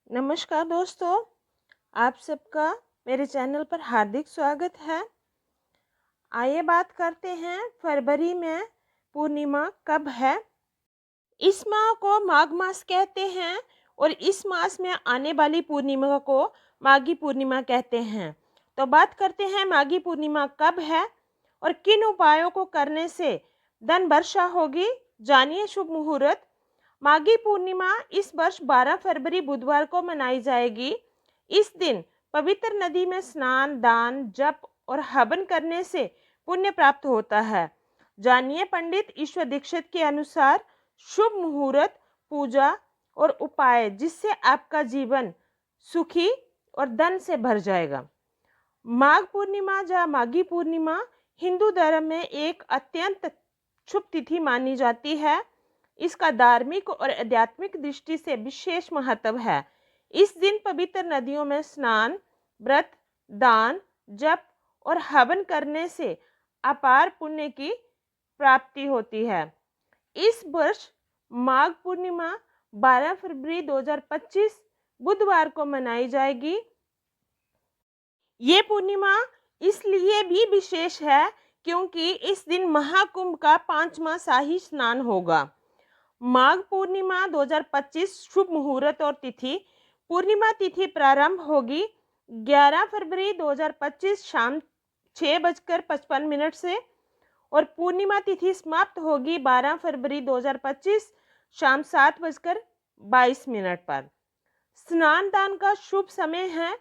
नमस्कार दोस्तों, आप सबका मेरे चैनल पर हार्दिक स्वागत है। आइए बात करते हैं फरवरी में पूर्णिमा कब है। इस माह को माघ मास कहते हैं और इस मास में आने वाली पूर्णिमा को माघी पूर्णिमा कहते हैं। तो बात करते हैं माघी पूर्णिमा कब है और किन उपायों को करने से धन वर्षा होगी। जानिए शुभ मुहूर्त। माघी पूर्णिमा इस वर्ष 12 फरवरी बुधवार को मनाई जाएगी। इस दिन पवित्र नदी में स्नान, दान, जप और हवन करने से पुण्य प्राप्त होता है। जानिए पंडित ईश्वर दीक्षित के अनुसार शुभ मुहूर्त, पूजा और उपाय जिससे आपका जीवन सुखी और धन से भर जाएगा। माघ पूर्णिमा या माघी पूर्णिमा हिंदू धर्म में एक अत्यंत शुभ तिथि मानी जाती है। इसका धार्मिक और आध्यात्मिक दृष्टि से विशेष महत्व है। इस दिन पवित्र नदियों में स्नान, व्रत, दान, जप और हवन करने से अपार पुण्य की प्राप्ति होती है। इस वर्ष माघ पूर्णिमा 12 फरवरी 2025 बुधवार को मनाई जाएगी। ये पूर्णिमा इसलिए भी विशेष है क्योंकि इस दिन महाकुंभ का 5वां शाही स्नान होगा। माघ पूर्णिमा 2025 शुभ मुहूर्त और तिथि। पूर्णिमा तिथि प्रारंभ होगी 11 फरवरी 2025 शाम 6:55 से और पूर्णिमा तिथि समाप्त होगी 12 फरवरी 2025 शाम 7:22 पर। स्नान दान का शुभ समय है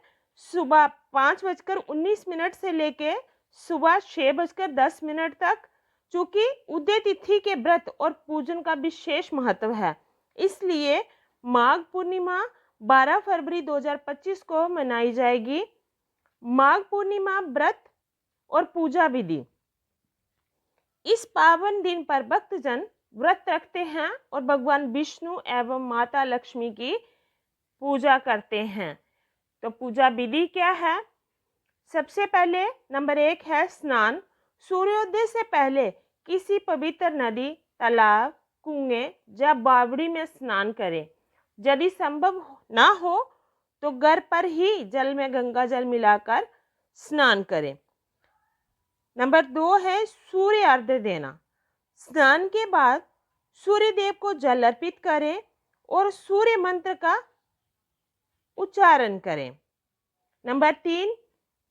सुबह 5:19 से लेके सुबह 6:10 तक। चूंकि उदय तिथि के व्रत और पूजन का विशेष महत्व है, इसलिए माघ पूर्णिमा 12 फरवरी 2025 को मनाई जाएगी। माघ पूर्णिमा व्रत और पूजा विधि। इस पावन दिन पर भक्तजन व्रत रखते हैं और भगवान विष्णु एवं माता लक्ष्मी की पूजा करते हैं। तो पूजा विधि क्या है? सबसे पहले नंबर 1 है स्नान। सूर्योदय से पहले किसी पवित्र नदी, तालाब, कुएं या बावड़ी में स्नान करें। यदि संभव ना हो तो घर पर ही जल में गंगा जल मिलाकर स्नान करें। नंबर 2 है सूर्य अर्घ्य देना। स्नान के बाद सूर्य देव को जल अर्पित करें और सूर्य मंत्र का उच्चारण करें। नंबर 3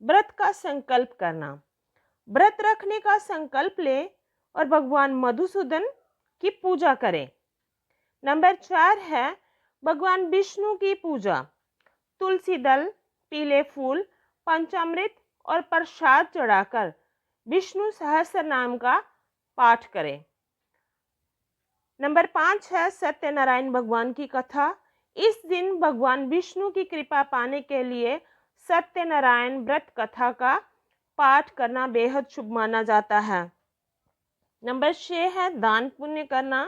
व्रत का संकल्प करना। व्रत रखने का संकल्प लें और भगवान मधुसूदन की पूजा करें। नंबर 4 है भगवान विष्णु की पूजा। तुलसी दल, पीले फूल, पंचामृत और प्रसाद चढ़ाकर विष्णु सहस्त्र नाम का पाठ करें। नंबर 5 है सत्यनारायण भगवान की कथा। इस दिन भगवान विष्णु की कृपा पाने के लिए सत्यनारायण व्रत कथा का पाठ करना बेहद शुभ माना जाता है। नंबर 6 है दान पुण्य करना।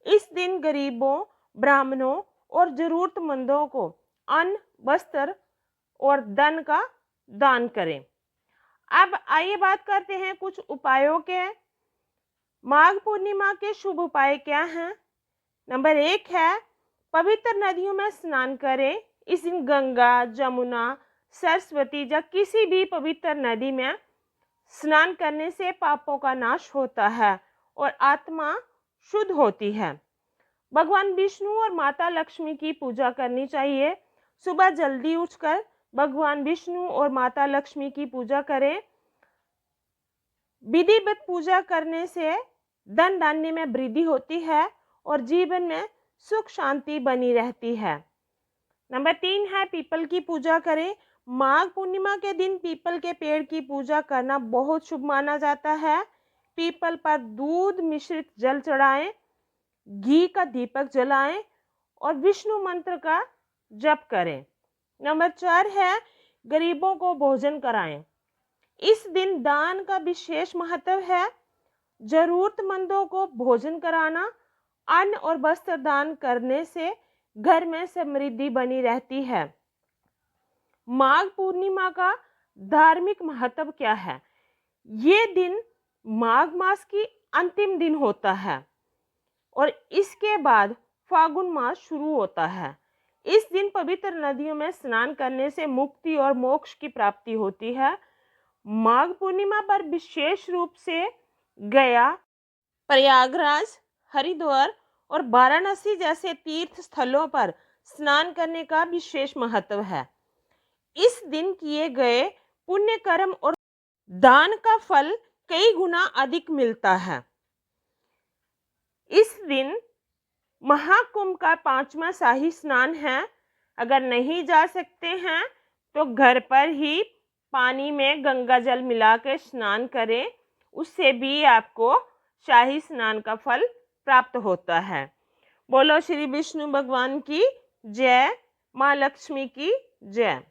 इस दिन गरीबों, ब्राह्मणों और जरूरतमंदों को अन्न, वस्त्र और धन का दान करें। अब आइए बात करते हैं कुछ उपायों के। माघ पूर्णिमा के शुभ उपाय क्या हैं? नंबर 1 है पवित्र नदियों में स्नान करें। इस दिन गंगा, जमुना, सरस्वती या किसी भी पवित्र नदी में स्नान करने से पापों का नाश होता है और आत्मा शुद्ध होती है। भगवान विष्णु और माता लक्ष्मी की पूजा करनी चाहिए। सुबह जल्दी उठकर भगवान विष्णु और माता लक्ष्मी की पूजा करें। विधिवत पूजा करने से धन धान्य में वृद्धि होती है और जीवन में सुख शांति बनी रहती है। नंबर 3 है पीपल की पूजा करें। माघ पूर्णिमा के दिन पीपल के पेड़ की पूजा करना बहुत शुभ माना जाता है। पीपल पर दूध मिश्रित जल चढ़ाएं, घी का दीपक जलाएं और विष्णु मंत्र का जप करें। नंबर 4 है गरीबों को भोजन कराएं। इस दिन दान का विशेष महत्व है। जरूरतमंदों को भोजन कराना, अन्न और वस्त्र दान करने से घर में समृद्धि बनी रहती है। माघ पूर्णिमा का धार्मिक महत्व क्या है? ये दिन माघ मास की अंतिम दिन होता है और इसके बाद फागुन मास शुरू होता है। इस दिन पवित्र नदियों में स्नान करने से मुक्ति और मोक्ष की प्राप्ति होती है। माघ पूर्णिमा पर विशेष रूप से गया, प्रयागराज, हरिद्वार और वाराणसी जैसे तीर्थ स्थलों पर स्नान करने का विशेष महत्व है। इस दिन किए गए पुण्य कर्म और दान का फल कई गुना अधिक मिलता है। इस दिन महाकुंभ का 5वां शाही स्नान है। अगर नहीं जा सकते हैं तो घर पर ही पानी में गंगा जल मिला के स्नान करें, उससे भी आपको शाही स्नान का फल प्राप्त होता है। बोलो श्री विष्णु भगवान की जय, माँ लक्ष्मी की जय।